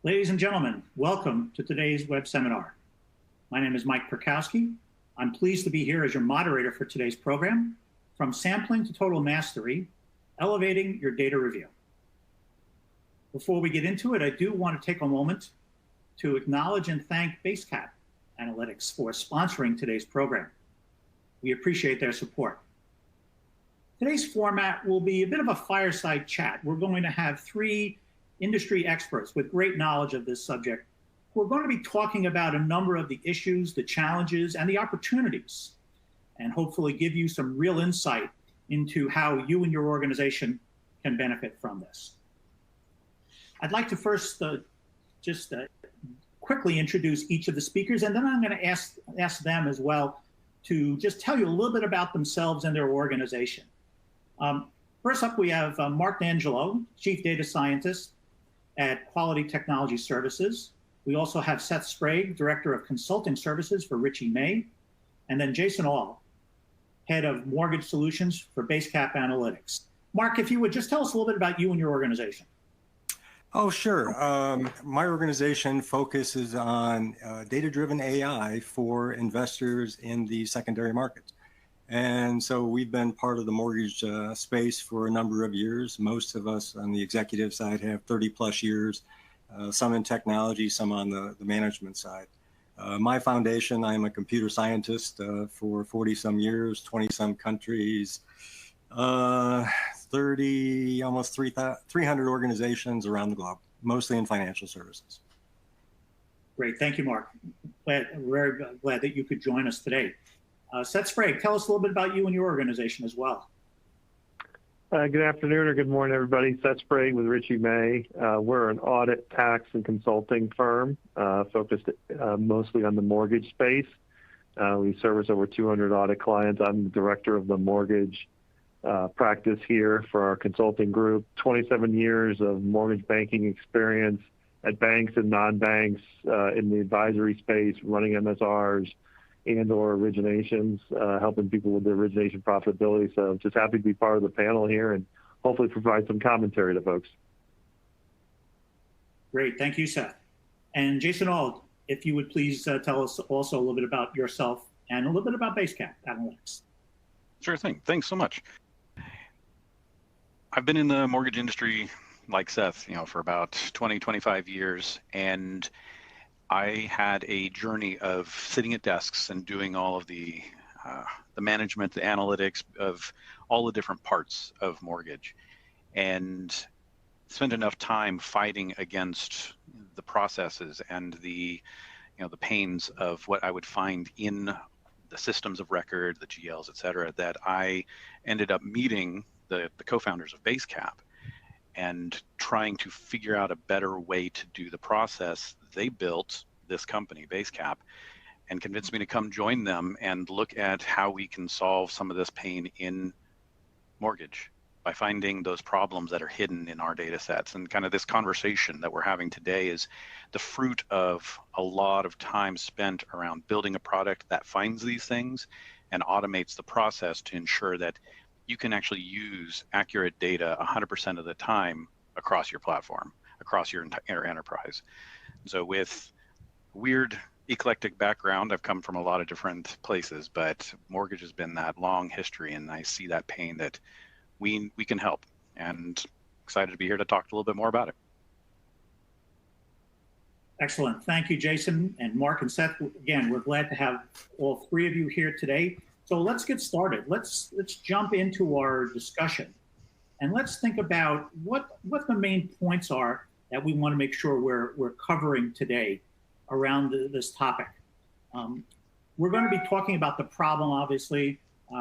Ladies and gentlemen, welcome to today's web seminar. My name is Mike Perkowski. I'm pleased to be here as your moderator for today's program, From Sampling to Total Mastery, Elevating Your Data Review. Before we get into it, I do want to take a moment to acknowledge and thank Basecap Analytics for sponsoring today's program. We appreciate their support. Today's format will be a bit of a fireside chat. We're going to have three industry experts with great knowledge of this subject who are going to be talking about a number of the issues, the challenges, and the opportunities, and hopefully give you some real insight into how you and your organization can benefit from this. I'd like to first quickly introduce each of the speakers, and then I'm going to ask them as well to just tell you a little bit about themselves and their organization. First up, we have Mark Dangelo, Chief Data Scientist at Quality Technology Services. We also have Seth Sprague, Director of Consulting Services for Richie May, and then Jason Aul, Head of Mortgage Solutions for Basecap Analytics. Mark, if you would just tell us a little bit about you and your organization. Oh, sure. My organization focuses on data-driven AI for investors in the secondary markets. And so we've been part of the mortgage space for a number of years. Most of us on the executive side have 30 plus years, some in technology, some on the management side. My foundation, I'm a computer scientist for 40 some years, 20 some countries, 30, almost 300 organizations around the globe, mostly in financial services. Great, thank you, Mark. Very glad that you could join us today. Seth Sprague, tell us a little bit about you and your organization as well. Good afternoon or good morning, everybody. Seth Sprague with Richie May. We're an audit, tax, and consulting firm focused mostly on the mortgage space. We service over 200 audit clients. I'm the director of the mortgage practice here for our consulting group. 27 years of mortgage banking experience at banks and non-banks in the advisory space, running MSRs and or originations, helping people with their origination profitability. So just happy to be part of the panel here and hopefully provide some commentary to folks. Great, thank you, Seth. And Jason Aul, if you would please tell us also a little bit about yourself and a little bit about Basecap Analytics. Sure thing, thanks so much. I've been in the mortgage industry like Seth, for about 20, 25 years, and I had a journey of sitting at desks and doing all of the management, the analytics of all the different parts of mortgage, and spent enough time fighting against the processes and the pains of what I would find in the systems of record, the GLs, et cetera, that I ended up meeting the co-founders of Basecap and trying to figure out a better way to do the process. They built this company, Basecap, and convinced me to come join them and look at how we can solve some of this pain in mortgage by finding those problems that are hidden in our data sets. And kind of this conversation that we're having today is the fruit of a lot of time spent around building a product that finds these things and automates the process to ensure that you can actually use accurate data 100% of the time across your platform, across your entire enterprise. So with weird eclectic background, I've come from a lot of different places, but mortgage has been that long history, and I see that pain that we can help, and excited to be here to talk a little bit more about it. Excellent. Thank you, Jason and Mark and Seth. Again, we're glad to have all three of you here today. So let's get started. Let's jump into our discussion, and let's think about what the main points are that we want to make sure we're covering today around this topic. We're going to be talking about the problem, obviously.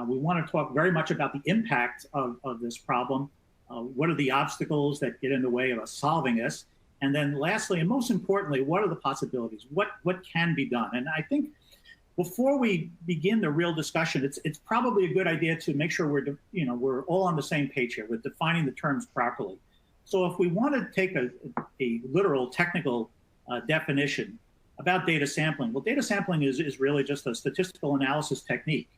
We want to talk very much about the impact of this problem. What are the obstacles that get in the way of us solving this? And then lastly, and most importantly, what are the possibilities? What can be done? And I think before we begin the real discussion, it's probably a good idea to make sure we're all on the same page here with defining the terms properly. So if we want to take a literal technical definition about data sampling, well, data sampling is really just a statistical analysis technique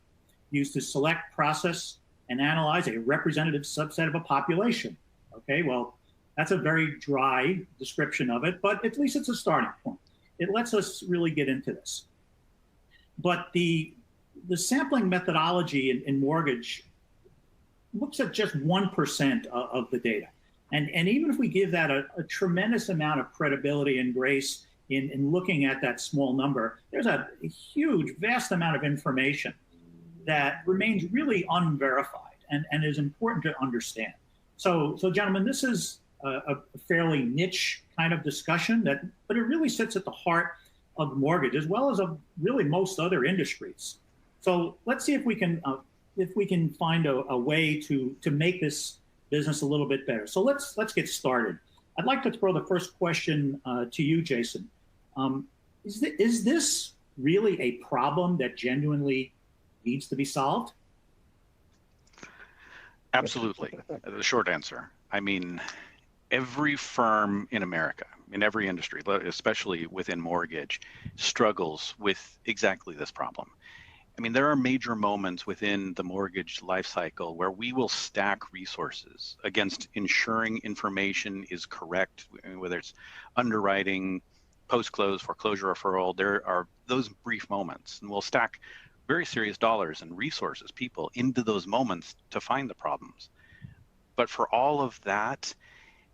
used to select, process, and analyze a representative subset of a population. Okay, well, That's a very dry description of it, but at least it's a starting point. It lets us really get into this. But the sampling methodology in mortgage looks at just 1% of the data. And even if we give that a tremendous amount of credibility and grace in looking at that small number, there's a huge, vast amount of information that remains really unverified and is important to understand. So gentlemen, this is a fairly niche kind of discussion, but it really sits at the heart of mortgage as well as of really most other industries. So let's see if we can find a way to make this business a little bit better. So let's get started. I'd like to throw the first question to you, Jason. Is this really a problem that genuinely needs to be solved? Absolutely. The short answer. I mean, every firm in America, in every industry, especially within mortgage, struggles with exactly this problem. I mean, there are major moments within the mortgage lifecycle where we will stack resources against ensuring information is correct, whether it's underwriting, post-close, foreclosure referral. There are those brief moments, and we'll stack very serious dollars and resources, people, into those moments to find the problems. But for all of that,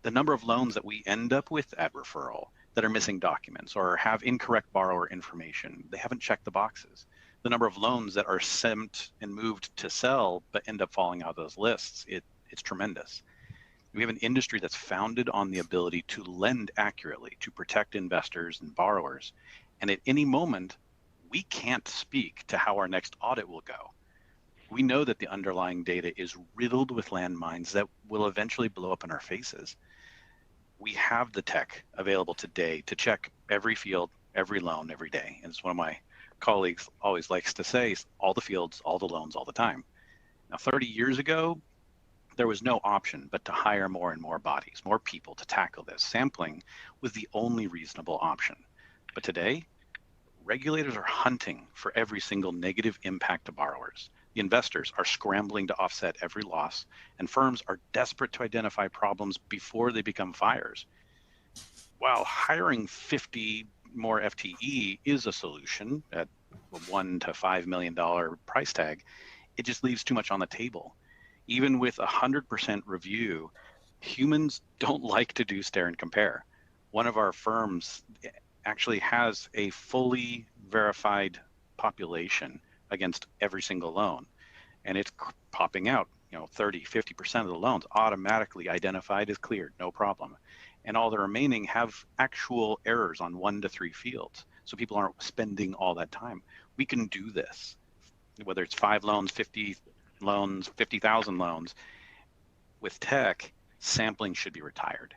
the number of loans that we end up with at referral that are missing documents or have incorrect borrower information, they haven't checked the boxes. The number of loans that are sent and moved to sell but end up falling out of those lists, it's tremendous. We have an industry that's founded on the ability to lend accurately, to protect investors and borrowers. And at any moment, we can't speak to how our next audit will go. We know that the underlying data is riddled with landmines that will eventually blow up in our faces. We have the tech available today to check every field, every loan, every day. And it's one of my colleagues always likes to say, all the fields, all the loans, all the time. Now, 30 years ago, there was no option but to hire more and more bodies, more people to tackle this. Sampling was the only reasonable option. But today, regulators are hunting for every single negative impact to borrowers. The investors are scrambling to offset every loss, and firms are desperate to identify problems before they become fires. While hiring 50 more FTE is a solution at a $1 to $5 million price tag, it just leaves too much on the table. Even with 100% review, humans don't like to do stare and compare. One of our firms actually has a fully verified population against every single loan, and it's popping out, 30, 50% of the loans automatically identified as cleared, no problem. And all the remaining have actual errors on 1 to 3 fields. So people aren't spending all that time. We can do this, whether it's 5 loans, 50 loans, 50,000 loans. With tech, sampling should be retired.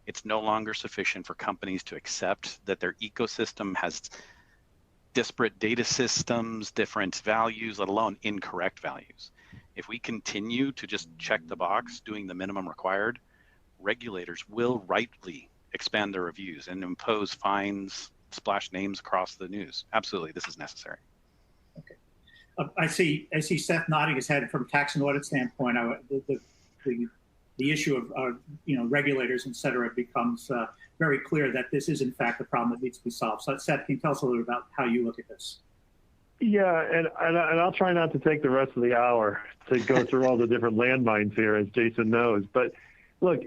It's no longer sufficient for companies to accept that their ecosystem has disparate data systems, different values, let alone incorrect values. If we continue to just check the box, doing the minimum required, regulators will rightly expand their reviews and impose fines, splash names across the news. Absolutely, this is necessary. Okay. I see Seth nodding his head from tax and audit standpoint. The issue of regulators, et cetera, becomes very clear that this is in fact a problem that needs to be solved. So Seth, can you tell us a little bit about how you look at this? Yeah, and I'll try not to take the rest of the hour to go through all the different landmines here, as Jason knows. But look,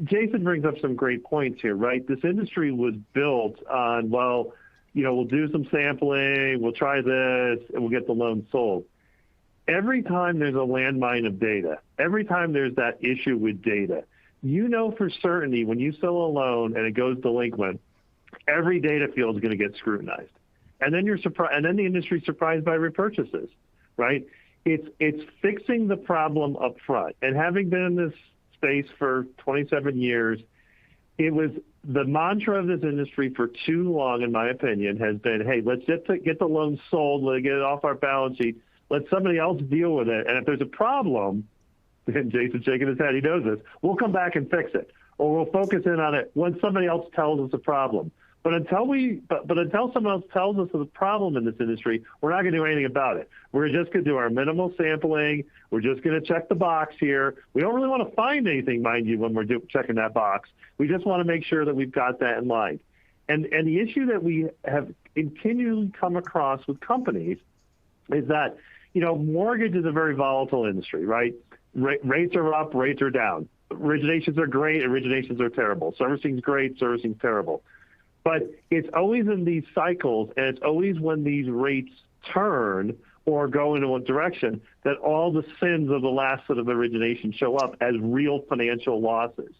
Jason brings up some great points here, right? This industry was built on, we'll do some sampling, we'll try this, and we'll get the loan sold. Every time there's a landmine of data, every time there's that issue with data, for certainty when you sell a loan and it goes delinquent, every data field is going to get scrutinized. And then you're surprised, and then the industry's surprised by repurchases, right? It's fixing the problem up front. And having been in this space for 27 years, it was the mantra of this industry for too long, in my opinion, has been, hey, let's get the loan sold, let's get it off our balance sheet, let somebody else deal with it. And if there's a problem, and Jason's shaking his head, he knows this, we'll come back and fix it. Or we'll focus in on it when somebody else tells us a problem. But until someone else tells us of the problem in this industry, we're not going to do anything about it. We're just going to do our minimal sampling. We're just going to check the box here. We don't really want to find anything, mind you, when we're checking that box. We just want to make sure that we've got that in line. And the issue that we have continually come across with companies is that, mortgage is a very volatile industry, right? Rates are up, rates are down. Originations are great, originations are terrible. Servicing's great, servicing's terrible. But it's always in these cycles, and it's always when these rates turn or go in one direction that all the sins of the last set of origination show up as real financial losses.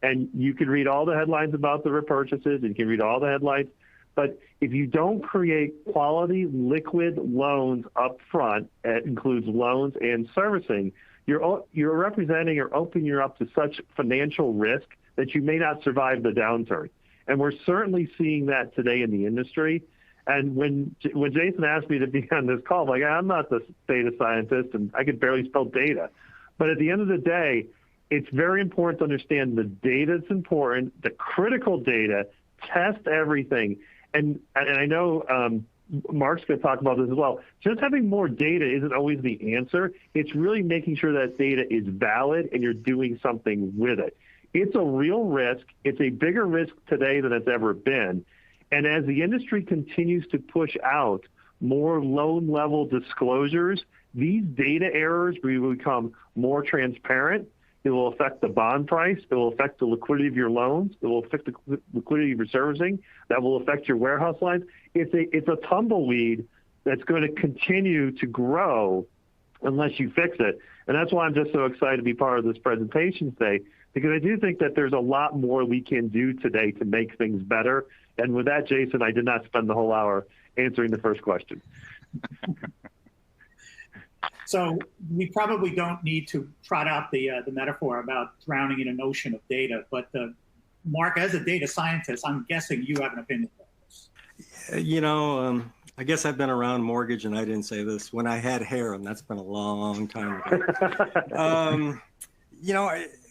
And you can read all the headlines about the repurchases, and you can read all the headlines, but if you don't create quality liquid loans up front, it includes loans and servicing, you're representing or opening you up to such financial risk that you may not survive the downturn. And we're certainly seeing that today in the industry. And when Jason asked me to be on this call, like, I'm not the data scientist and I could barely spell data. But at the end of the day, it's very important to understand the data is important, the critical data, test everything. And I know Mark's going to talk about this as well. Just having more data isn't always the answer. It's really making sure that data is valid and you're doing something with it. It's a real risk. It's a bigger risk today than it's ever been. And as the industry continues to push out more loan level disclosures, these data errors will become more transparent. It will affect the bond price. It will affect the liquidity of your loans. It will affect the liquidity of your servicing. That will affect your warehouse lines. It's a tumbleweed that's going to continue to grow unless you fix it. And that's why I'm just so excited to be part of this presentation today, because I do think that there's a lot more we can do today to make things better. And with that, Jason, I did not spend the whole hour answering the first question. So we probably don't need to trot out the metaphor about drowning in an ocean of data. But Mark, as a data scientist, I'm guessing you have an opinion about this. I guess I've been around mortgage, and I didn't say this, when I had hair, and that's been a long time ago.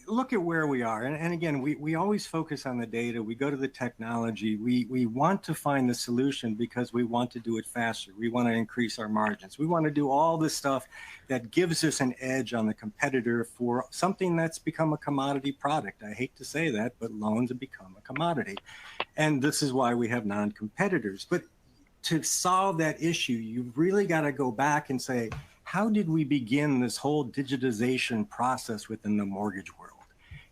Look at where we are. And again, we always focus on the data. We go to the technology. We want to find the solution because we want to do it faster. We want to increase our margins. We want to do all this stuff that gives us an edge on the competitor for something that's become a commodity product. I hate to say that, but loans have become a commodity. And this is why we have non-competitors. But to solve that issue, you've really got to go back and say, how did we begin this whole digitization process within the mortgage world?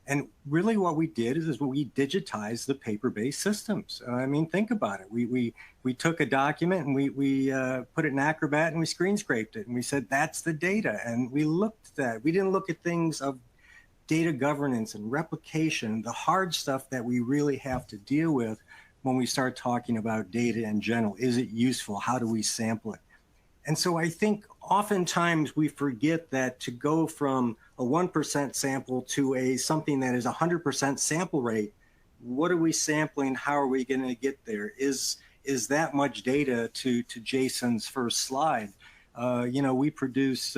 And really what we did is we digitized the paper-based systems. I mean, think about it. We took a document and we put it in Acrobat and we screen scraped it and we said, that's the data. And we looked at that. We didn't look at things of data governance and replication, the hard stuff that we really have to deal with when we start talking about data in general. Is it useful? How do we sample it? And so I think oftentimes we forget that to go from a 1% sample to something that is 100% sample rate, what are we sampling? How are we going to get there? Is that much data to Jason's first slide? We produce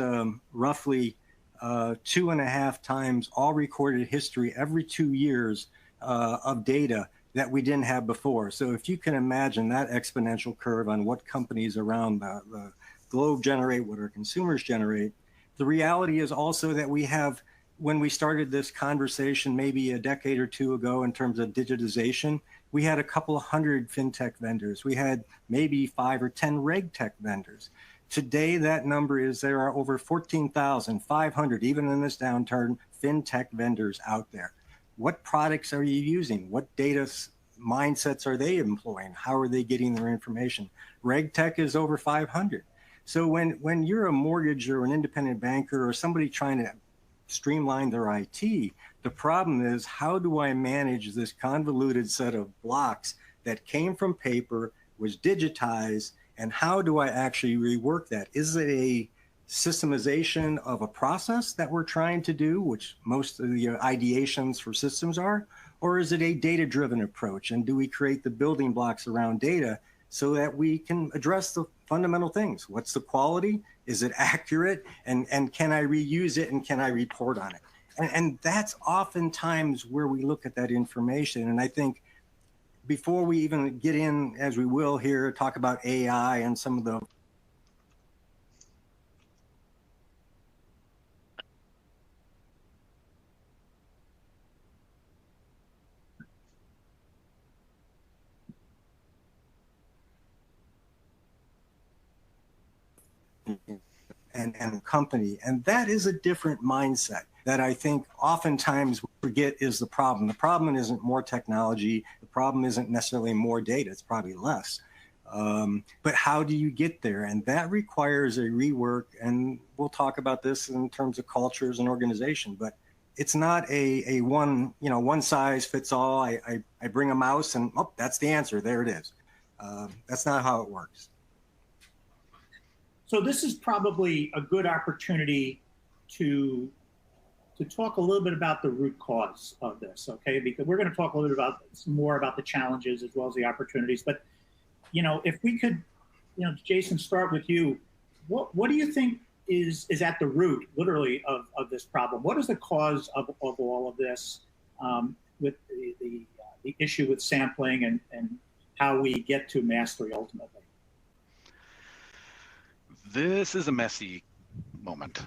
roughly 2.5 times all recorded history every 2 years of data that we didn't have before. So if you can imagine that exponential curve on what companies around the globe generate, what our consumers generate, the reality is also that we have, when we started this conversation maybe a decade or two ago in terms of digitization, we had a couple of hundred fintech vendors. We had maybe 5 or 10 regtech vendors. Today, that number is there are over 14,500, even in this downturn, fintech vendors out there. What products are you using? What data mindsets are they employing? How are they getting their information? RegTech is over 500. So when you're a mortgage or an independent banker or somebody trying to streamline their IT, the problem is, how do I manage this convoluted set of blocks that came from paper, was digitized, and how do I actually rework that? Is it a systemization of a process that we're trying to do, which most of the ideations for systems are, or is it a data-driven approach? And do we create the building blocks around data so that we can address the fundamental things? What's the quality? Is it accurate? And can I reuse it, and can I report on it? And that's oftentimes where we look at that information. And I think before we even get in, as we will here, talk about AI and some of the and company. And that is a different mindset that I think oftentimes we forget is the problem. The problem isn't more technology. The problem isn't necessarily more data. It's probably less. But how do you get there? And that requires a rework. And we'll talk about this in terms of cultures and organization. But it's not a one size fits all. I bring a mouse and that's the answer. There it is. That's not how it works. So this is probably a good opportunity to talk a little bit about the root cause of this, okay? Because we're going to talk a little bit more about the challenges as well as the opportunities. But, if we could, Jason, start with you. What do you think is at the root, literally, of this problem? What is the cause of all of this with the issue with sampling and how we get to mastery ultimately? This is a messy moment.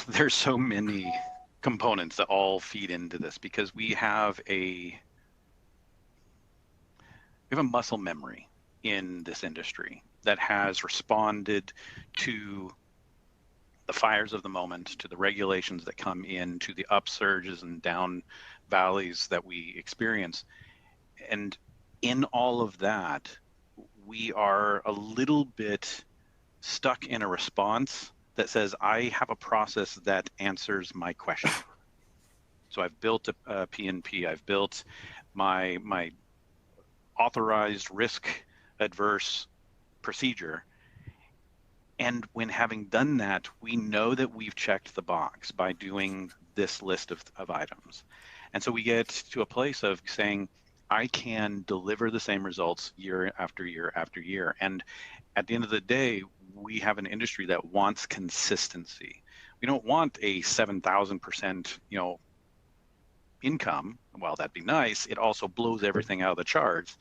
There's so many components that all feed into this because we have a muscle memory in this industry that has responded to the fires of the moment, to the regulations that come in, to the upsurges and down valleys that we experience. And in all of that, we are a little bit stuck in a response that says, I have a process that answers my question. So I've built a P&P, I've built my authorized risk adverse procedure. And when having done that, we know that we've checked the box by doing this list of items. And so we get to a place of saying, I can deliver the same results year after year after year. And at the end of the day, we have an industry that wants consistency. We don't want a 7,000%, income. While that'd be nice, it also blows everything out of the charts.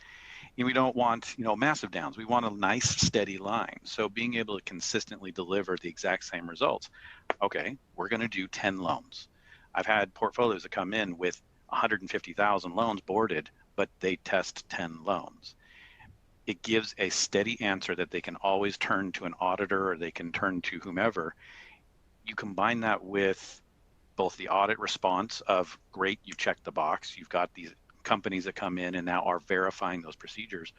We don't want, massive downs. We want a nice, steady line. So being able to consistently deliver the exact same results. Okay, we're going to do 10 loans. I've had portfolios that come in with 150,000 loans boarded, but they test 10 loans. It gives a steady answer that they can always turn to an auditor or they can turn to whomever. You combine that with both the audit response of, great, you checked the box. You've got these companies that come in and now are verifying those procedures.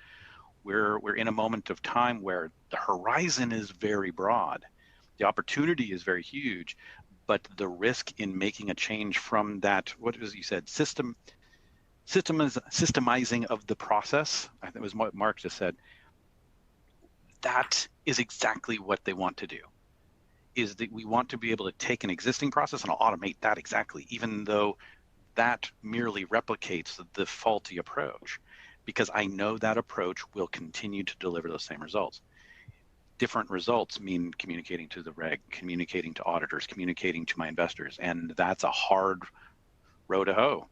We're in a moment of time where the horizon is very broad. The opportunity is very huge, but the risk in making a change from that, what was you said, systemizing of the process, I think it was what Mark just said, that is exactly what they want to do, is that we want to be able to take an existing process and automate that exactly, even though that merely replicates the faulty approach, because I know that approach will continue to deliver those same results. Different results mean communicating to the reg, communicating to auditors, communicating to my investors, and that's a hard row to hoe.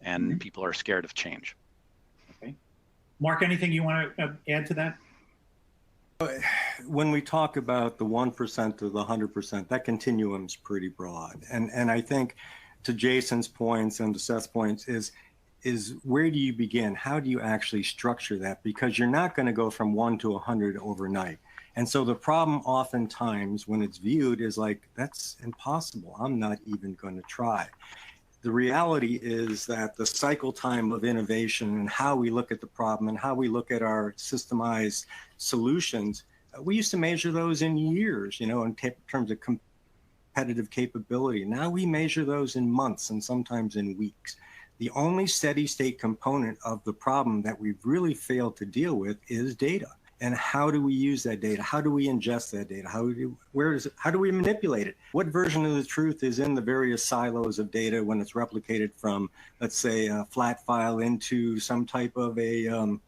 And people are scared of change. Okay. Mark, anything you want to add to that? When we talk about the 1% to the 100%, that continuum is pretty broad. And I think to Jason's points and to Seth's points is where do you begin? How do you actually structure that? Because you're not going to go from 1 to 100 overnight. And so the problem oftentimes when it's viewed is like, that's impossible. I'm not even going to try. The reality is that the cycle time of innovation and how we look at the problem and how we look at our systemized solutions, we used to measure those in years, in terms of competitive capability. Now we measure those in months and sometimes in weeks. The only steady state component of the problem that we've really failed to deal with is data. And how do we use that data? How do we ingest that data? How do we manipulate it? What version of the truth is in the various silos of data when it's replicated from, let's say, a flat file into some type of a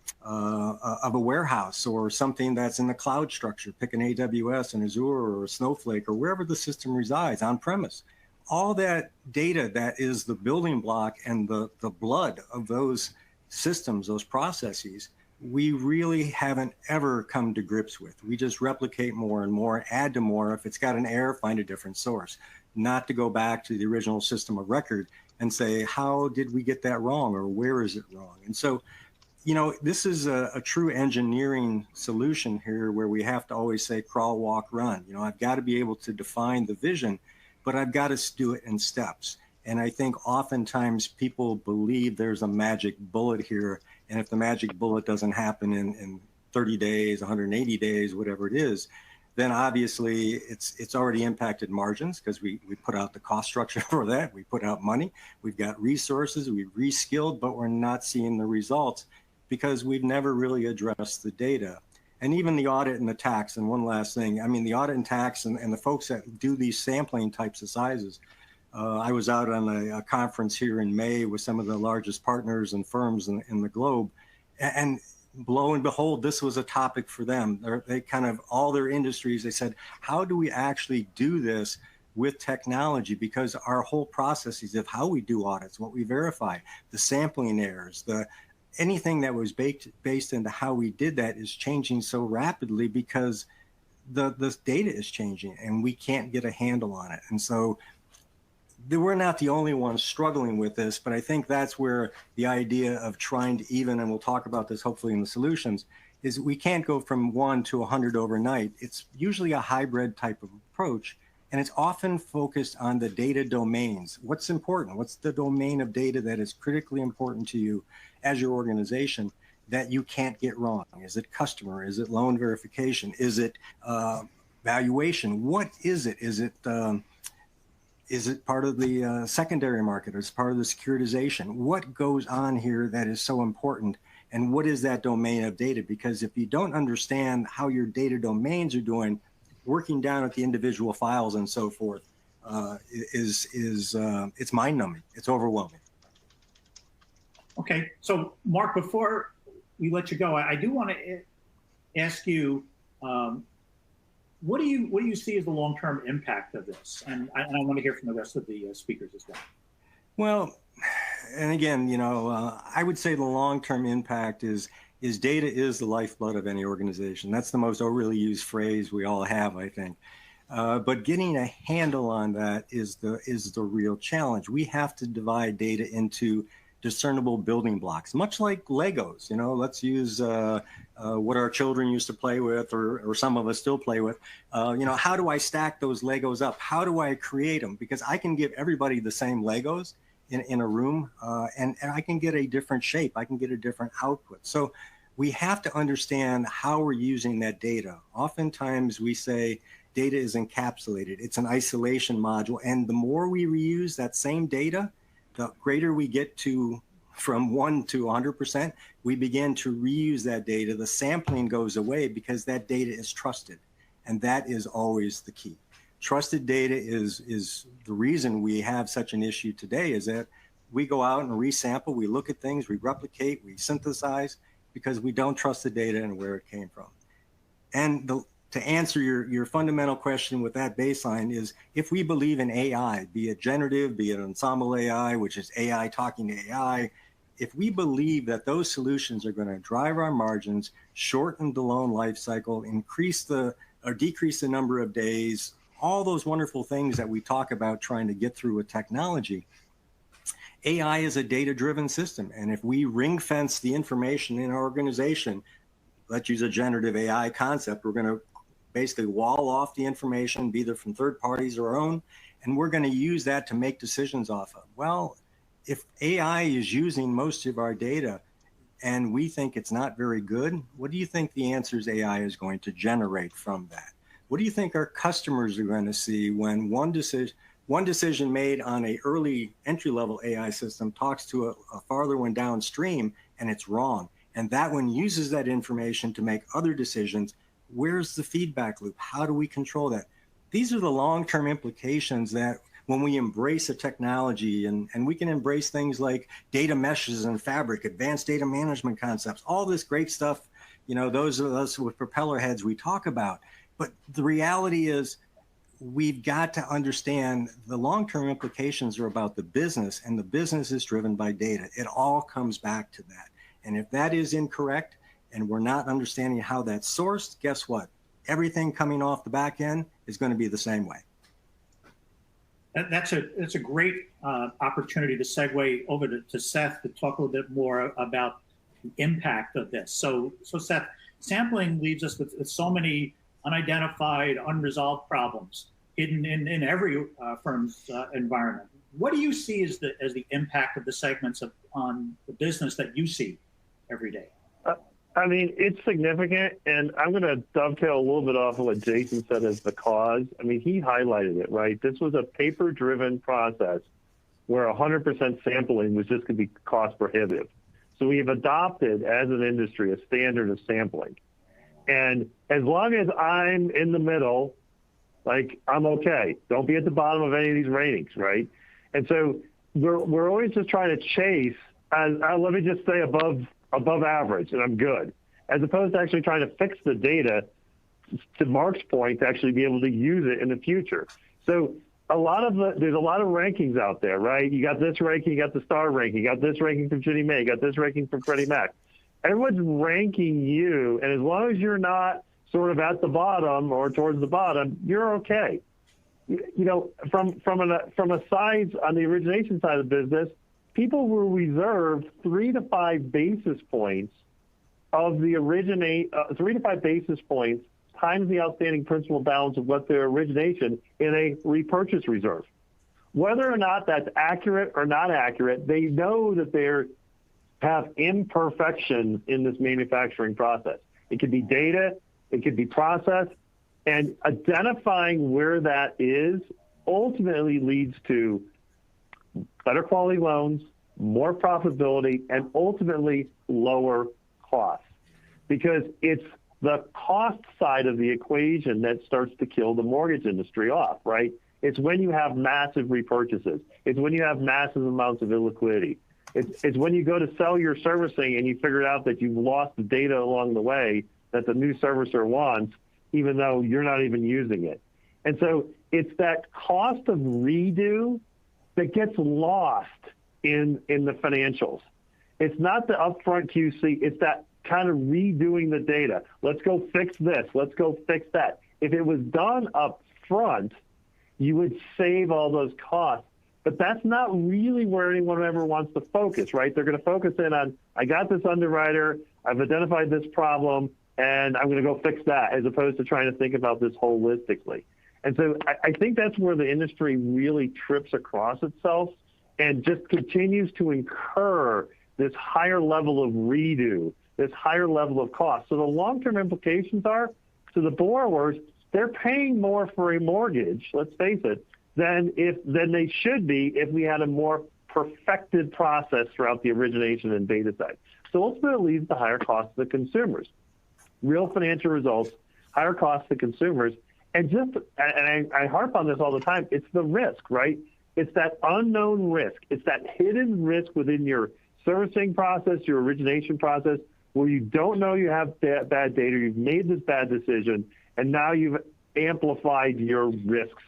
warehouse or something that's in the cloud structure? Pick an AWS, an Azure, or a Snowflake, or wherever the system resides on premise. All that data that is the building block and the blood of those systems, those processes, we really haven't ever come to grips with. We just replicate more and more, add to more. If it's got an error, find a different source, not to go back to the original system of record and say, how did we get that wrong, or where is it wrong? And so, this is a true engineering solution here, where we have to always say crawl, walk, run. I've got to be able to define the vision, but I've got to do it in steps. And I think oftentimes people believe there's a magic bullet here. And if the magic bullet doesn't happen in 30 days, 180 days, whatever it is, then obviously it's already impacted margins, because we put out the cost structure for that. We put out money, we've got resources, we've reskilled, but we're not seeing the results because we've never really addressed the data. And even the audit and the tax, and one last thing, the audit and tax and the folks that do these sampling types of sizes, I was out on a conference here in May with some of the largest partners and firms in the globe, and lo and behold, this was a topic for them. They kind of, all their industries, they said, how do we actually do this with technology? Because our whole processes of how we do audits, what we verify, the sampling errors, anything that was based into how we did that is changing so rapidly because the data is changing and we can't get a handle on it. And so we're not the only ones struggling with this, but I think that's where the idea of trying to and we'll talk about this hopefully in the solutions, is we can't go from 1 to 100 overnight. It's usually a hybrid type of approach, and it's often focused on the data domains. What's important? What's the domain of data that is critically important to you as your organization that you can't get wrong? Is it customer? Is it loan verification? Is it valuation? What is it? Is it part of the secondary market, or is it part of the securitization? What goes on here that is so important? And what is that domain of data? Because if you don't understand how your data domains are doing, working down at the individual files and so forth, it's mind-numbing. It's overwhelming. Okay, so Mark, before we let you go, I do want to ask you, what do you see as the long-term impact of this? And I want to hear from the rest of the speakers as well. Well, and again, I would say the long-term impact is data is the lifeblood of any organization. That's the most overly used phrase we all have, I think. But getting a handle on that is the real challenge. We have to divide data into discernible building blocks, much like Legos. Let's use what our children used to play with, or some of us still play with. How do I stack those Legos up? How do I create them? Because I can give everybody the same Legos in a room, and I can get a different shape. I can get a different output. So we have to understand how we're using that data. Oftentimes we say data is encapsulated. It's an isolation module. And the more we reuse that same data, the greater we get to from 1 to 100%, we begin to reuse that data. The sampling goes away because that data is trusted. And that is always the key. Trusted data is the reason we have such an issue today, is that we go out and resample, we look at things, we replicate, we synthesize, because we don't trust the data and where it came from. And to answer your fundamental question with that baseline is, if we believe in AI, be it generative, be it ensemble AI, which is AI talking to AI, if we believe that those solutions are going to drive our margins, shorten the loan life cycle, decrease the number of days, all those wonderful things that we talk about trying to get through with technology, AI is a data-driven system. And if we ring fence the information in our organization, let's use a generative AI concept, we're going to basically wall off the information, be either from third parties or our own, and we're going to use that to make decisions off of. Well, if AI is using most of our data and we think it's not very good, what do you think the answers AI is going to generate from that? What do you think our customers are going to see when one decision made on a early entry-level AI system talks to a farther one downstream and it's wrong? And that one uses that information to make other decisions. Where's the feedback loop? How do we control that? These are the long-term implications that when we embrace a technology, and we can embrace things like data meshes and fabric, advanced data management concepts, all this great stuff, those of us with propeller heads we talk about. But the reality is we've got to understand the long-term implications are about the business, and the business is driven by data. It all comes back to that. And if that is incorrect and we're not understanding how that's sourced, guess what? Everything coming off the back end is going to be the same way. That's a great opportunity to segue over to Seth to talk a little bit more about the impact of this. So Seth, sampling leaves us with so many unidentified, unresolved problems hidden in every firm's environment. What do you see as the impact of the segments on the business that you see every day? I mean, it's significant, and I'm going to dovetail a little bit off of what Jason said as the cause. I mean, he highlighted it, right? This was a paper-driven process where 100% sampling was just going to be cost prohibitive. So we have adopted, as an industry, a standard of sampling. And as long as I'm in the middle, like, I'm okay. Don't be at the bottom of any of these ratings, right? And so we're always just trying to chase, let me just say above average, and I'm good, as opposed to actually trying to fix the data, to Mark's point, to actually be able to use it in the future. So there's a lot of rankings out there, right? You got this ranking, you got the star ranking, you got this ranking from Ginnie Mae, you got this ranking from Freddie Mac. Everyone's ranking you, and as long as you're not sort of at the bottom or towards the bottom, you're okay. You know, from a size on the origination side of the business, people will reserve 3 to 5 basis points of the 3 to 5 basis points times the outstanding principal balance of what their origination in a repurchase reserve. Whether or not that's accurate or not accurate, they know that they have imperfections in this manufacturing process. It could be data, it could be process, and identifying where that is ultimately leads to better quality loans, more profitability, and ultimately lower costs. Because it's the cost side of the equation that starts to kill the mortgage industry off, right? It's when you have massive repurchases. It's when you have massive amounts of illiquidity. It's when you go to sell your servicing and you figure out that you've lost the data along the way that the new servicer wants, even though you're not even using it. And so it's that cost of redo that gets lost in the financials. It's not the upfront QC, it's that kind of redoing the data. Let's go fix this, let's go fix that. If it was done up front, you would save all those costs. But that's not really where anyone ever wants to focus, right? They're going to focus in on, I got this underwriter, I've identified this problem, and I'm going to go fix that, as opposed to trying to think about this holistically. And so I think that's where the industry really trips across itself and just continues to incur this higher level of redo, this higher level of cost. So the long-term implications are, to the borrowers, they're paying more for a mortgage, let's face it, than they should be if we had a more perfected process throughout the origination and data side. So ultimately it leads to higher costs to the consumers. Real financial results, higher costs to consumers, and I harp on this all the time, it's the risk, right? It's that unknown risk. It's that hidden risk within your servicing process, your origination process, where you don't know you have bad data, you've made this bad decision, and now you've amplified your risks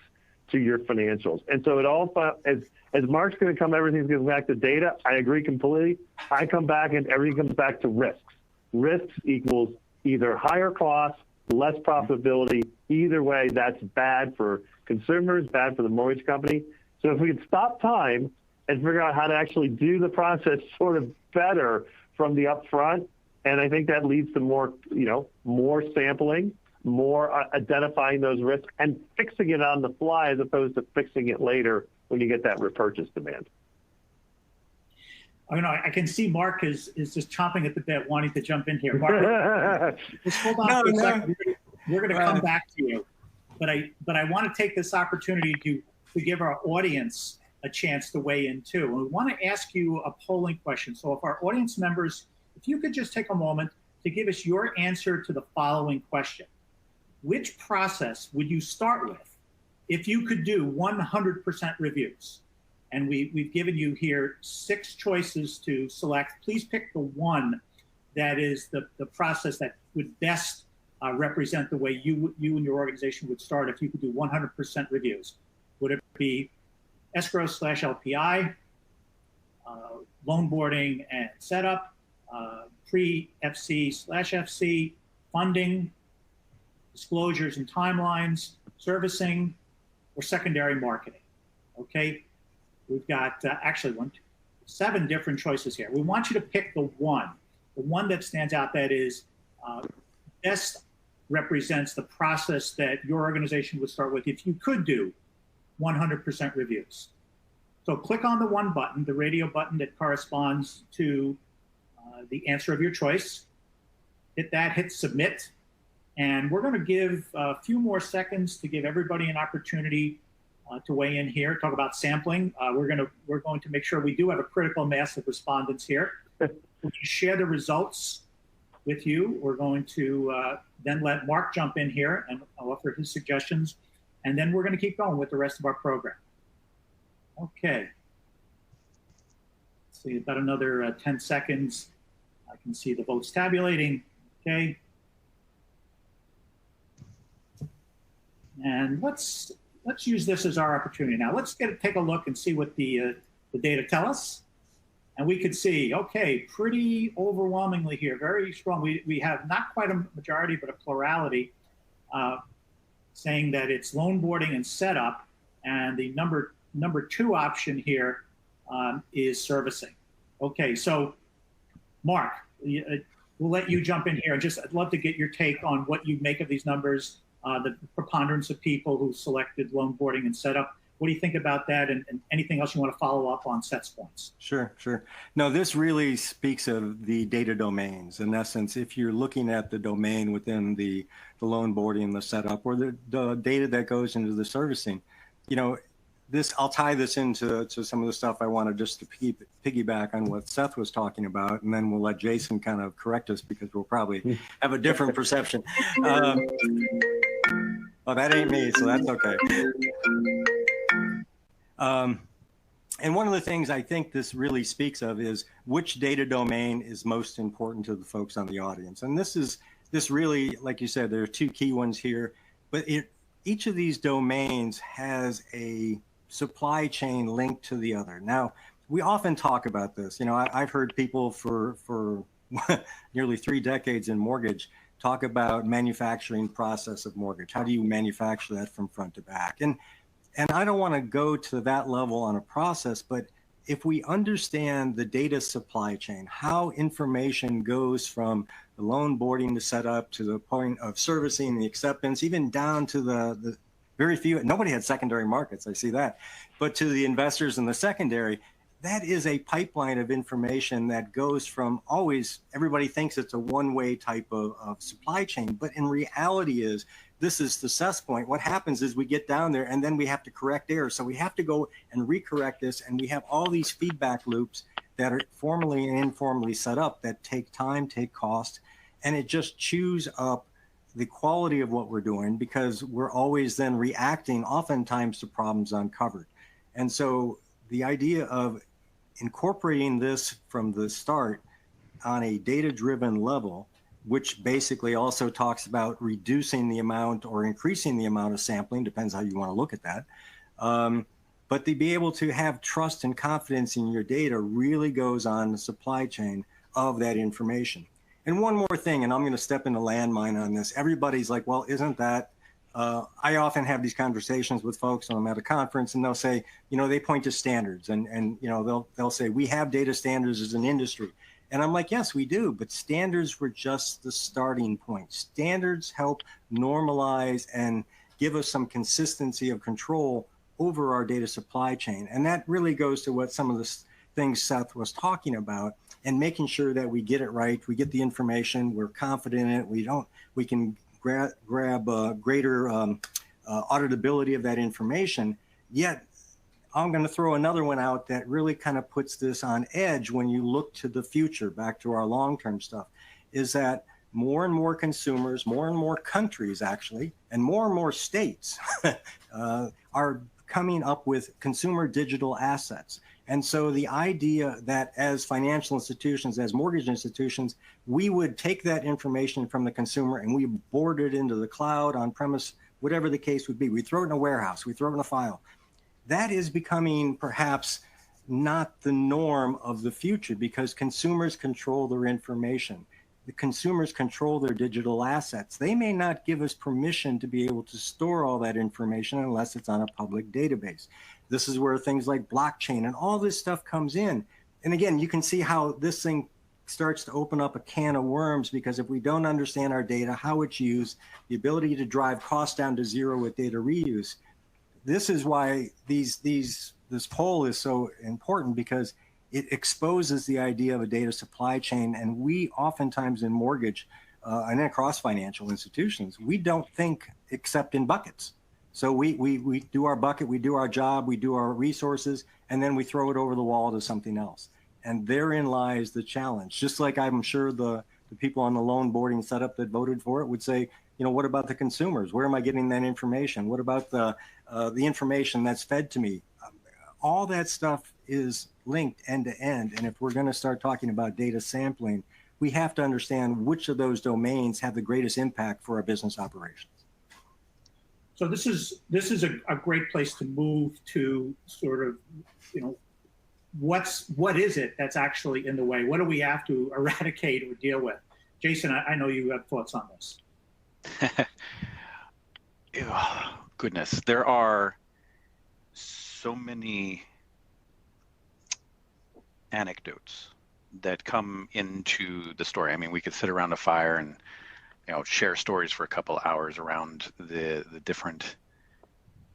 to your financials. And so it all, as Mark's going to come, everything's going back to data. I agree completely. I come back and everything comes back to risks. Risks equals either higher costs, less profitability. Either way, that's bad for consumers, bad for the mortgage company. So if we could stop time and figure out how to actually do the process sort of better from the upfront, and I think that leads to more sampling, more identifying those risks and fixing it on the fly as opposed to fixing it later when you get that repurchase demand. I can see Mark is just chomping at the bit, wanting to jump in here. Mark, just hold on for a second. We're going to come back to you, but I want to take this opportunity to give our audience a chance to weigh in too. And we want to ask you a polling question. So if our audience members, if you could just take a moment to give us your answer to the following question. Which process would you start with if you could do 100% reviews? And we've given you here 6 choices to select. Please pick the one that is the process that would best represent the way you and your organization would start if you could do 100% reviews. Would it be escrow/LPI, loan boarding and setup, pre-FC/FC, funding, disclosures and timelines, servicing, or secondary marketing. Okay, we've got actually 7 different choices here. We want you to pick the one that stands out that is best represents the process that your organization would start with if you could do 100% reviews. So click on the one button, the radio button that corresponds to the answer of your choice. Hit that, hit submit. And we're going to give a few more seconds to give everybody an opportunity to weigh in here, talk about sampling. We're going to make sure we do have a critical mass of respondents here. We share the results with you. We're going to then let Mark jump in here and offer his suggestions. And then we're going to keep going with the rest of our program. Okay. Let's see, about another 10 seconds. I can see the votes tabulating. Okay. And let's use this as our opportunity now. Let's take a look and see what the data tell us. And we could see, okay, pretty overwhelmingly here, very strong. We have not quite a majority, but a plurality saying that it's loan boarding and setup. And the number 2 option here is servicing. Okay, so Mark, we'll let you jump in here. I'd love to get your take on what you make of these numbers, the preponderance of people who selected loan boarding and setup. What do you think about that, and anything else you want to follow up on Seth's points? Sure. No, this really speaks of the data domains. In essence, if you're looking at the domain within the loan boarding, the setup, or the data that goes into the servicing, I'll tie this into some of the stuff I wanted just to piggyback on what Seth was talking about, and then we'll let Jason kind of correct us because we'll probably have a different perception. Well, that ain't me, so that's okay. And one of the things I think this really speaks of is which data domain is most important to the folks on the audience. And this really, like you said, there are 2 key ones here, but each of these domains has a supply chain linked to the other. Now, we often talk about this. I've heard people for nearly 3 decades in mortgage talk about manufacturing process of mortgage. How do you manufacture that from front to back? And I don't want to go to that level on a process, but if we understand the data supply chain, how information goes from the loan boarding to set up to the point of servicing, the acceptance, even down to the very few, nobody had secondary markets, I see that, but to the investors in the secondary, that is a pipeline of information that goes from always, everybody thinks it's a one-way type of supply chain, but in reality this is the Seth's point. What happens is we get down there and then we have to correct errors. So we have to go and recorrect this, and we have all these feedback loops that are formally and informally set up that take time, take cost, and it just chews up the quality of what we're doing because we're always then reacting oftentimes to problems uncovered. And so the idea of incorporating this from the start on a data-driven level, which basically also talks about reducing the amount or increasing the amount of sampling, depends how you want to look at that. But to be able to have trust and confidence in your data really goes on the supply chain of that information. And one more thing, and I'm going to step into landmine on this. Everybody's like, well, isn't that, I often have these conversations with folks when I'm at a conference, and they'll say, they point to standards, and they'll say, we have data standards as an industry. And I'm like, yes, we do, but standards were just the starting point. Standards help normalize and give us some consistency of control over our data supply chain. And that really goes to what some of the things Seth was talking about, and making sure that we get it right, we get the information, we're confident in it, we can grab greater auditability of that information. Yet I'm going to throw another one out that really kind of puts this on edge when you look to the future, back to our long-term stuff, is that more and more consumers, more and more countries actually, and more states are coming up with consumer digital assets. And so the idea that as financial institutions, as mortgage institutions, we would take that information from the consumer and we board it into the cloud, on premise, whatever the case would be. We throw it in a warehouse, we throw it in a file. That is becoming perhaps not the norm of the future, because consumers control their information. The consumers control their digital assets. They may not give us permission to be able to store all that information unless it's on a public database. This is where things like blockchain and all this stuff comes in. And again, you can see how this thing starts to open up a can of worms, because if we don't understand our data, how it's used, the ability to drive costs down to zero with data reuse, this is why this poll is so important, because it exposes the idea of a data supply chain. And we oftentimes in mortgage and across financial institutions, we don't think except in buckets. So we do our bucket, we do our job, we do our resources, and then we throw it over the wall to something else. And therein lies the challenge. Just like I'm sure the people on the loan boarding setup that voted for it would say, what about the consumers? Where am I getting that information? What about the information that's fed to me? All that stuff is linked end to end. And if we're going to start talking about data sampling, we have to understand which of those domains have the greatest impact for our business operations. So this is a great place to move to sort of, what is it that's actually in the way? What do we have to eradicate or deal with? Jason, I know you have thoughts on this. Goodness, there are so many anecdotes that come into the story. I mean, we could sit around a fire and share stories for a couple hours around the different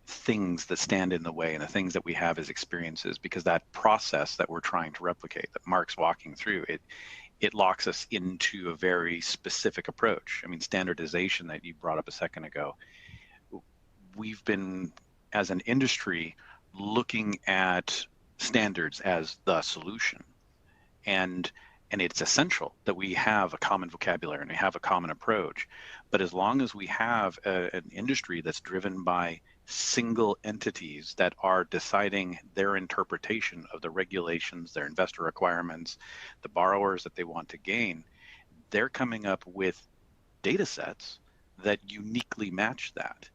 things that stand in the way and the things that we have as experiences, because that process that we're trying to replicate, that Mark's walking through, it locks us into a very specific approach. I mean, standardization that you brought up a second ago, we've been, as an industry, looking at standards as the solution. And it's essential that we have a common vocabulary and we have a common approach. But as long as we have an industry that's driven by single entities that are deciding their interpretation of the regulations, their investor requirements, the borrowers that they want to gain, they're coming up with data sets that uniquely match that.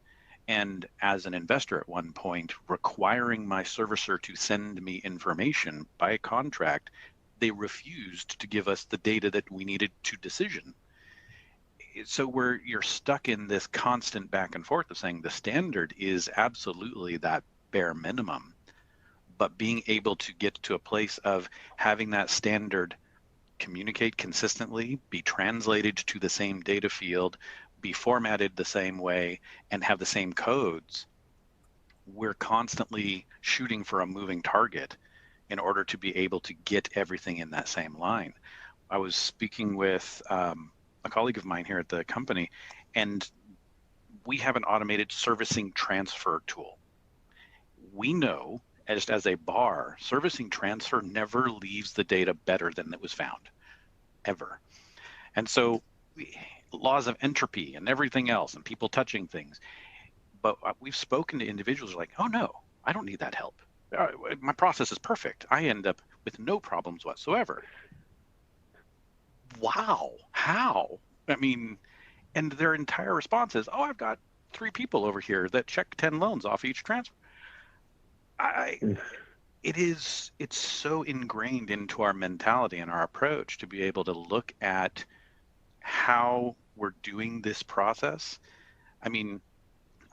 And as an investor at one point, requiring my servicer to send me information by contract, they refused to give us the data that we needed to decision. So you're stuck in this constant back and forth of saying the standard is absolutely that bare minimum, but being able to get to a place of having that standard communicate consistently, be translated to the same data field, be formatted the same way, and have the same codes. We're constantly shooting for a moving target in order to be able to get everything in that same line. I was speaking with a colleague of mine here at the company, and we have an automated servicing transfer tool. We know, as a bar, servicing transfer never leaves the data better than it was found, ever. And so laws of entropy and everything else and people touching things. But we've spoken to individuals like, oh no, I don't need that help. My process is perfect. I end up with no problems whatsoever. Wow, how? I mean, and their entire response is, oh, I've got 3 people over here that check 10 loans off each transfer. It's so ingrained into our mentality and our approach to be able to look at how we're doing this process. I mean,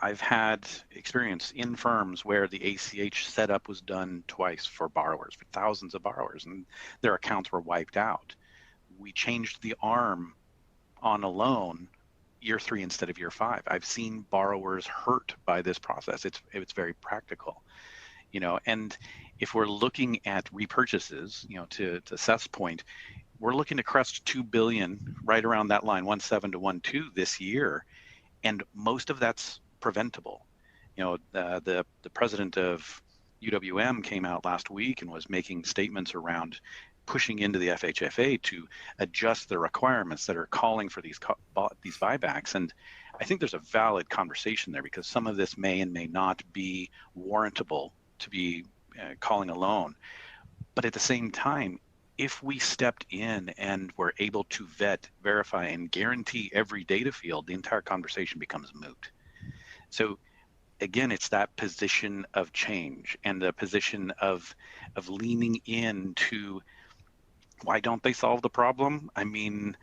I've had experience in firms where the ACH setup was done twice for borrowers, for thousands of borrowers, and their accounts were wiped out. We changed the ARM on a loan year 3 instead of year 5. I've seen borrowers hurt by this process. It's very practical, and if we're looking at repurchases, to Seth's point, we're looking to crest 2 billion right around that line, 1.7 to 1.2 this year. And most of that's preventable. The president of UWM came out last week and was making statements around pushing into the FHFA to adjust the requirements that are calling for these buybacks. And I think there's a valid conversation there, because some of this may and may not be warrantable to be calling a loan. But at the same time, if we stepped in and were able to vet, verify, and guarantee every data field, the entire conversation becomes moot. So again, it's that position of change and the position of leaning into why don't they solve the problem? I mean,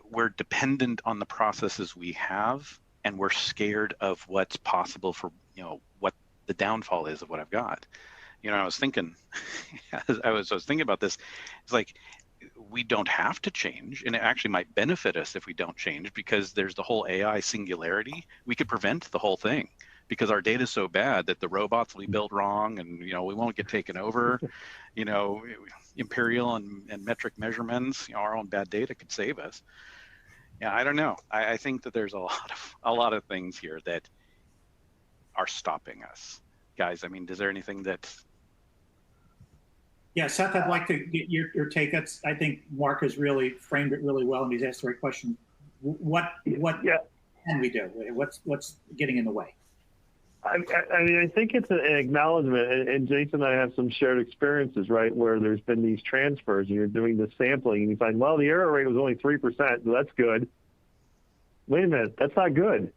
we're dependent on the processes we have, and we're scared of what's possible for, what the downfall is of what I've got. I was thinking, I was thinking about this. It's like, we don't have to change, and it actually might benefit us if we don't change, because there's the whole AI singularity. We could prevent the whole thing because our data is so bad that the robots will be built wrong, and we won't get taken over. Imperial and metric measurements, our own bad data could save us. Yeah, I don't know. I think that there's a lot of things here that are stopping us, guys. I mean, is there anything that? Yeah, Seth, I'd like to get your take. I think Mark has really framed it really well, and he's asked the right question. What can we do? What's getting in the way? I mean, I think it's an acknowledgement, and Jason and I have some shared experiences, right, where there's been these transfers, and you're doing the sampling, and you find, well, the error rate was only 3%, so that's good. Wait a minute, that's not good.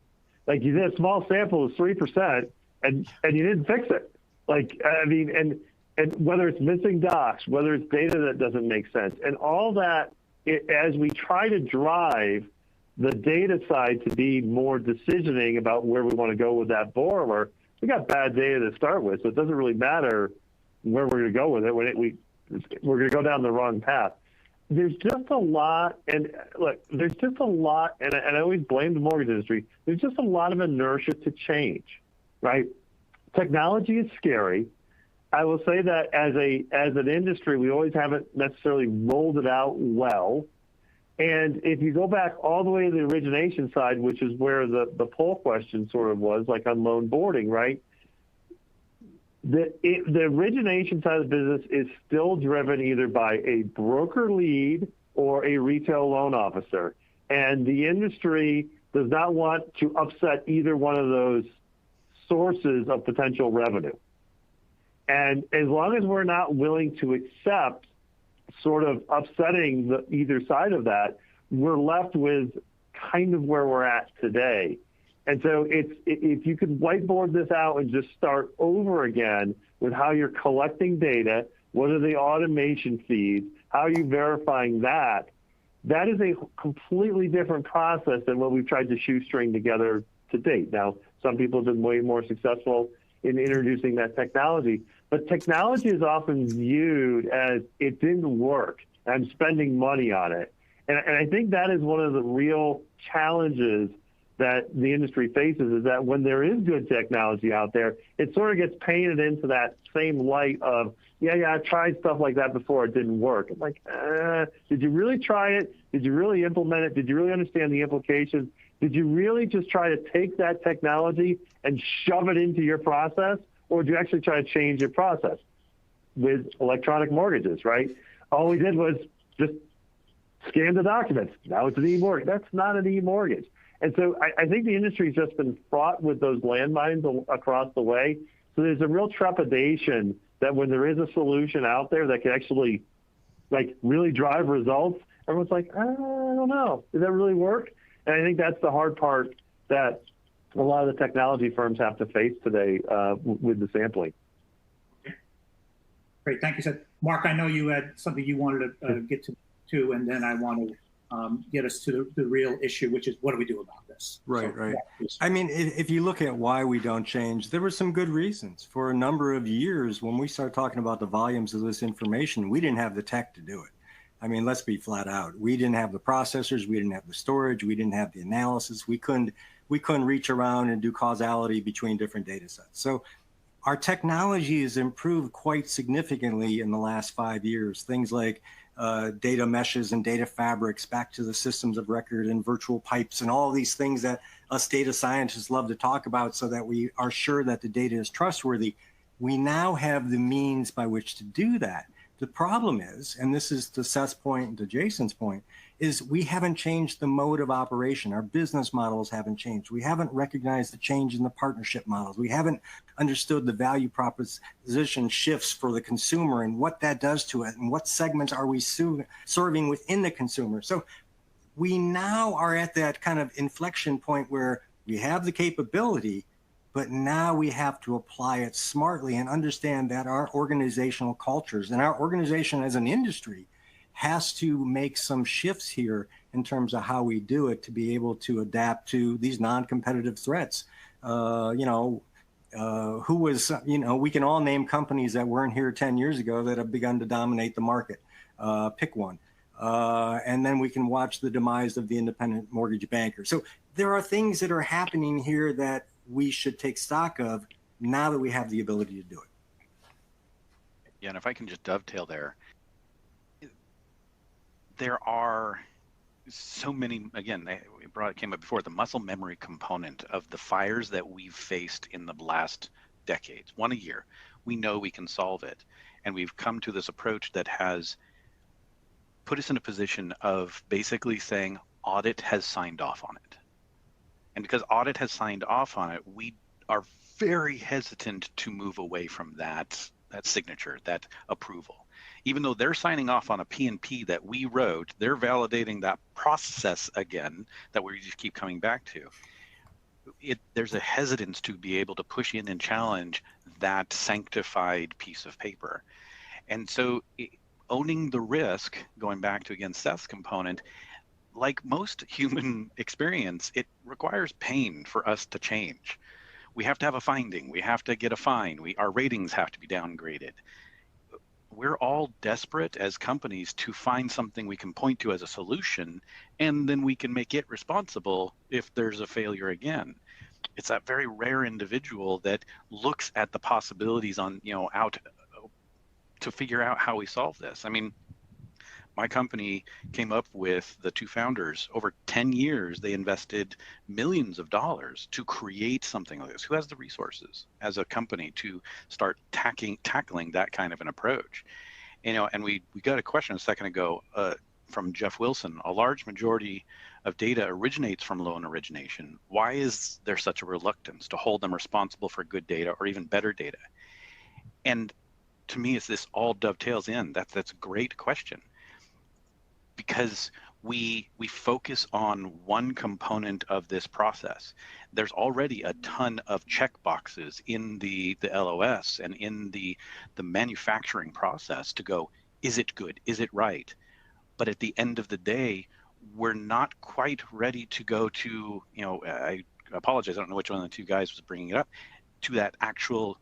Like, you did a small sample of 3%, and you didn't fix it. Like, I mean, and whether it's missing docs, whether it's data that doesn't make sense, and all that, as we try to drive the data side to be more decisioning about where we want to go with that borrower, we got bad data to start with, so it doesn't really matter where we're going to go with it. We're going to go down the wrong path. There's just a lot, and look, there's just a lot, and I always blame the mortgage industry. There's just a lot of inertia to change, right? Technology is scary. I will say that as an industry, we always haven't necessarily rolled it out well. And if you go back all the way to the origination side, which is where the poll question sort of was, like on loan boarding, right? The origination side of the business is still driven either by a broker lead or a retail loan officer. And the industry does not want to upset either one of those sources of potential revenue. And as long as we're not willing to accept sort of upsetting either side of that, we're left with kind of where we're at today. And so if you could whiteboard this out and just start over again with how you're collecting data, what are the automation feeds, how are you verifying that, that is a completely different process than what we've tried to shoestring together to date. Now, some people have been way more successful in introducing that technology, but technology is often viewed as it didn't work, I'm spending money on it. And I think that is one of the real challenges that the industry faces, is that when there is good technology out there, it sort of gets painted into that same light of, yeah, I tried stuff like that before, it didn't work. I'm like, did you really try it? Did you really implement it? Did you really understand the implications? Did you really just try to take that technology and shove it into your process? Or did you actually try to change your process? With electronic mortgages, right? All we did was just scan the documents. Now it's an e-mortgage. That's not an e-mortgage. And so I think the industry's just been fraught with those landmines across the way. So there's a real trepidation that when there is a solution out there that can actually like really drive results, everyone's like, I don't know. Did that really work? And I think that's the hard part that a lot of the technology firms have to face today with the sampling. Great, thank you, Seth. Mark, I know you had something you wanted to get to, and then I want to get us to the real issue, which is what do we do about this? Right, right. I mean, if you look at why we don't change, there were some good reasons. For a number of years, when we started talking about the volumes of this information, we didn't have the tech to do it. I mean, let's be flat out. We didn't have the processors, we didn't have the storage, we didn't have the analysis. We couldn't reach around and do causality between different data sets. So our technology has improved quite significantly in the last 5 years. Things like data meshes and data fabrics back to the systems of record and virtual pipes and all these things that us data scientists love to talk about so that we are sure that the data is trustworthy. We now have the means by which to do that. The problem is, and this is to Seth's point and to Jason's point, is we haven't changed the mode of operation. Our business models haven't changed. We haven't recognized the change in the partnership models. We haven't understood the value proposition shifts for the consumer and what that does to it and what segments are we serving within the consumer. So we now are at that kind of inflection point where we have the capability, but now we have to apply it smartly and understand that our organizational cultures and our organization as an industry has to make some shifts here in terms of how we do it to be able to adapt to these non-competitive threats. We can all name companies that weren't here 10 years ago that have begun to dominate the market. Pick one. And then we can watch the demise of the independent mortgage banker. So there are things that are happening here that we should take stock of now that we have the ability to do it. Yeah, and if I can just dovetail there are so many, again, it came up before, the muscle memory component of the fires that we've faced in the last decades, one a year. We know we can solve it. And we've come to this approach that has put us in a position of basically saying audit has signed off on it. And because audit has signed off on it, we are very hesitant to move away from that signature, that approval. Even though they're signing off on a P&P that we wrote, they're validating that process again that we just keep coming back to. There's a hesitance to be able to push in and challenge that sanctified piece of paper. And so owning the risk, going back to, again, Seth's component, like most human experience, it requires pain for us to change. We have to have a finding. We have to get a fine. Our ratings have to be downgraded. We're all desperate as companies to find something we can point to as a solution, and then we can make it responsible if there's a failure again. It's that very rare individual that looks at the possibilities out to figure out how we solve this. I mean, my company came up with the two founders. Over 10 years, they invested millions of dollars to create something like this. Who has the resources as a company to start tackling that kind of an approach? And we got a question a second ago from Jeff Wilson. A large majority of data originates from loan origination. Why is there such a reluctance to hold them responsible for good data or even better data? And to me, this all dovetails in. That's a great question. Because we focus on one component of this process. There's already a ton of check boxes in the LOS and in the manufacturing process to go, is it good? Is it right? But at the end of the day, we're not quite ready to go to, I apologize, I don't know which one of the two guys was bringing it up, to that actual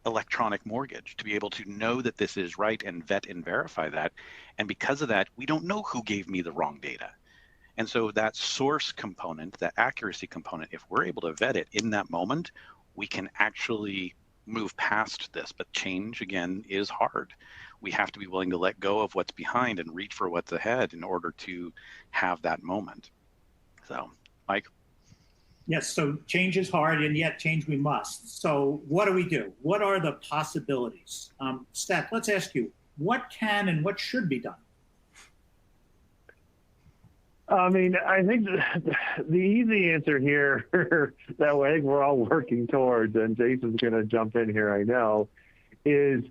electronic mortgage, to be able to know that this is right and vet and verify that. And because of that, we don't know who gave me the wrong data. And so that source component, that accuracy component, if we're able to vet it in that moment, we can actually move past this. But change, again, is hard. We have to be willing to let go of what's behind and reach for what's ahead in order to have that moment. So, Mike? Yes, so change is hard, and yet change we must. So what do we do? What are the possibilities? Seth, let's ask you, what can and what should be done? I mean, I think the easy answer here that I think we're all working towards, and Jason's going to jump in here, I know, is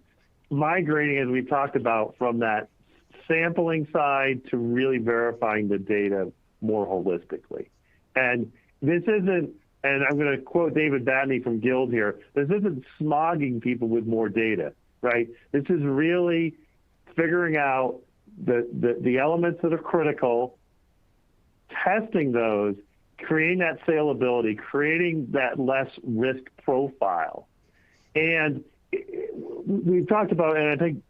migrating, as we talked about, from that sampling side to really verifying the data more holistically. And this isn't, and I'm going to quote David Batney from Guild here, this isn't smogging people with more data, right? This is really figuring out the elements that are critical, testing those, creating that salability, creating that less risk profile. And we've talked about, and I think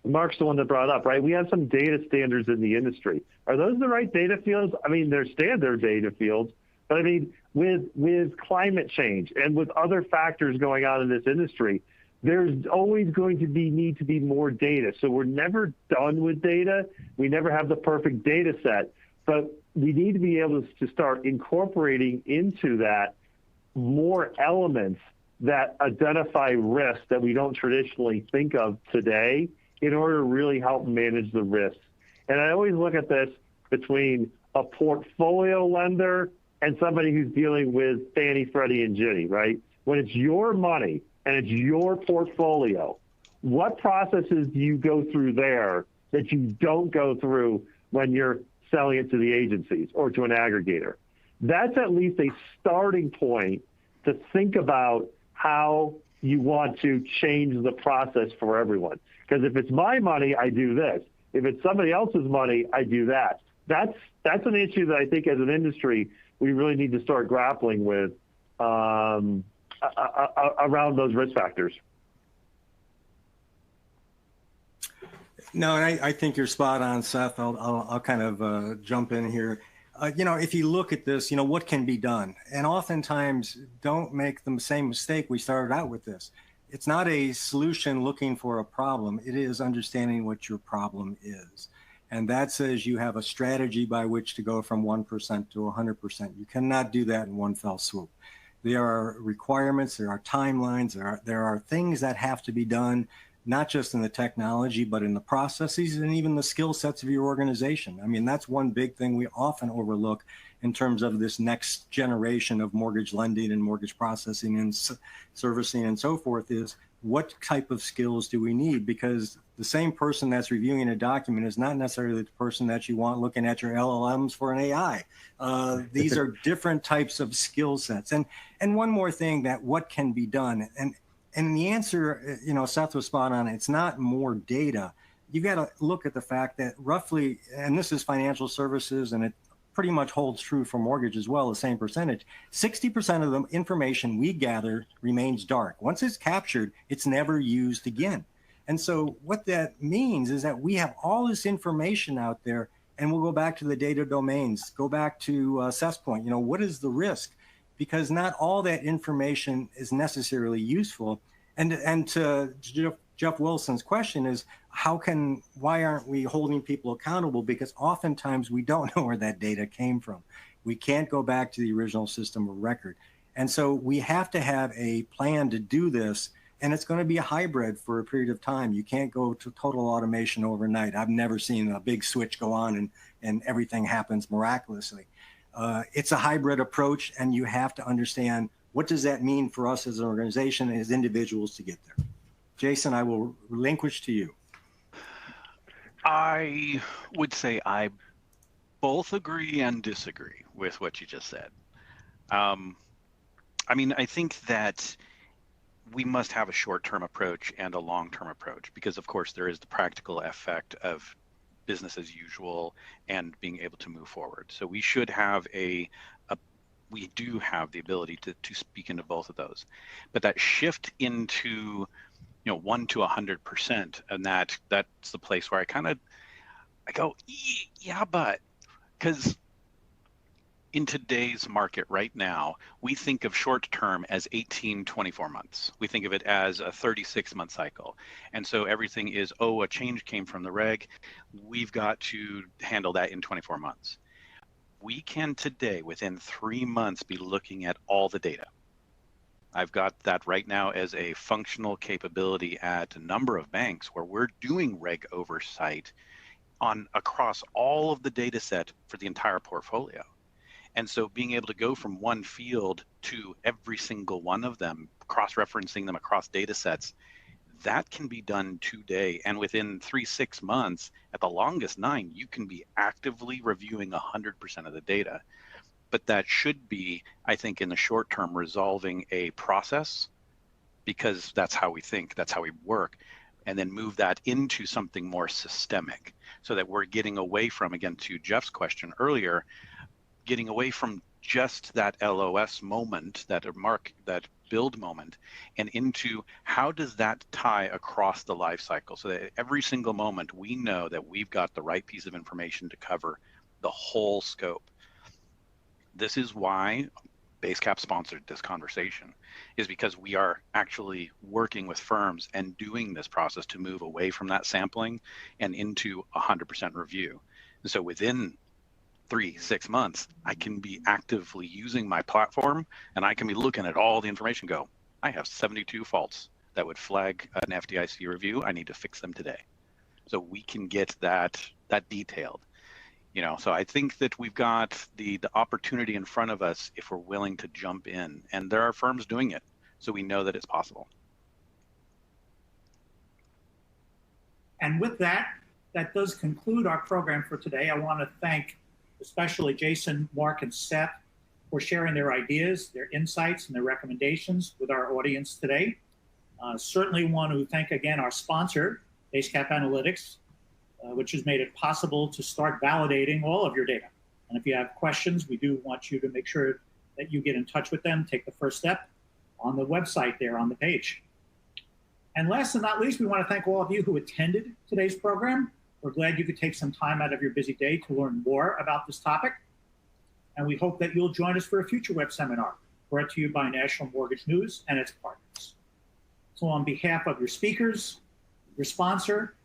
Mark's the one that brought up, right? We have some data standards in the industry. Are those the right data fields? I mean, they're standard data fields, but I mean, with climate change and with other factors going on in this industry, there's always going to need to be more data. So we're never done with data. We never have the perfect data set, but we need to be able to start incorporating into that more elements that identify risks that we don't traditionally think of today in order to really help manage the risks. And I always look at this between a portfolio lender and somebody who's dealing with Fannie, Freddie, and Ginnie, right? When it's your money and it's your portfolio, what processes do you go through there that you don't go through when you're selling it to the agencies or to an aggregator? That's at least a starting point to think about how you want to change the process for everyone. Because if it's my money, I do this. If it's somebody else's money, I do that. That's an issue that I think as an industry, we really need to start grappling with around those risk factors. No, and I think you're spot on, Seth. I'll kind of jump in here. If you look at this, what can be done? And oftentimes, don't make the same mistake we started out with this. It's not a solution looking for a problem. It is understanding what your problem is. And that says you have a strategy by which to go from 1% to 100%. You cannot do that in one fell swoop. There are requirements, there are timelines, there are things that have to be done, not just in the technology, but in the processes and even the skill sets of your organization. I mean, that's one big thing we often overlook in terms of this next generation of mortgage lending and mortgage processing and servicing and so forth is what type of skills do we need? Because the same person that's reviewing a document is not necessarily the person that you want looking at your LLMs for an AI. These are different types of skill sets. And one more thing, that what can be done. And the answer, Seth was spot on. It's not more data. You got to look at the fact that roughly, and this is financial services, and it pretty much holds true for mortgage as well, the same percentage, 60% of the information we gather remains dark. Once it's captured, it's never used again. And so what that means is that we have all this information out there, and we'll go back to the data domains, go back to Seth's point, what is the risk? Because not all that information is necessarily useful. And to Jeff Wilson's question is, why aren't we holding people accountable? Because oftentimes we don't know where that data came from. We can't go back to the original system of record. And so we have to have a plan to do this, and it's going to be a hybrid for a period of time. You can't go to total automation overnight. I've never seen a big switch go on and everything happens miraculously. It's a hybrid approach, and you have to understand, what does that mean for us as an organization, as individuals to get there? Jason, I will relinquish to you. I would say I both agree and disagree with what you just said. I think that we must have a short-term approach and a long-term approach, because of course there is the practical effect of business as usual and being able to move forward. So we should have we do have the ability to speak into both of those. But that shift into 1 to 100%, and that's the place where I go, yeah, but, because in today's market right now, we think of short term as 18, 24 months. We think of it as a 36-month cycle. And so everything is, a change came from the reg. We've got to handle that in 24 months. We can today, within 3 months, be looking at all the data. I've got that right now as a functional capability at a number of banks where we're doing reg oversight across all of the data set for the entire portfolio. And so being able to go from one field to every single one of them, cross-referencing them across data sets, that can be done today. And within 3-6 months, at the longest 9, you can be actively reviewing 100% of the data. But that should be, I think, in the short term, resolving a process, because that's how we think, that's how we work, and then move that into something more systemic, so that we're getting away from, again, to Jeff's question earlier, getting away from just that LOS moment, that build moment, and into how does that tie across the life cycle, so that every single moment we know that we've got the right piece of information to cover the whole scope. This is why Basecap sponsored this conversation, is because we are actually working with firms and doing this process to move away from that sampling and into 100% review. And so within 3-6 months, I can be actively using my platform, and I can be looking at all the information, go, I have 72 faults that would flag an FDIC review. I need to fix them today. So we can get that detailed. So I think that we've got the opportunity in front of us if we're willing to jump in, and there are firms doing it, so we know that it's possible. And with that does conclude our program for today. I want to thank especially Jason, Mark, and Seth for sharing their ideas, their insights, and their recommendations with our audience today. Certainly want to thank again our sponsor, Basecap Analytics, which has made it possible to start validating all of your data. And if you have questions, we do want you to make sure that you get in touch with them, take the first step on the website there on the page. And last but not least, we want to thank all of you who attended today's program. We're glad you could take some time out of your busy day to learn more about this topic. And we hope that you'll join us for a future web seminar brought to you by National Mortgage News and its partners. So on behalf of your speakers, your sponsor,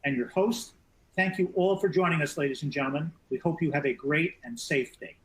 and your host, thank you all for joining us, ladies and gentlemen. We hope you have a great and safe day.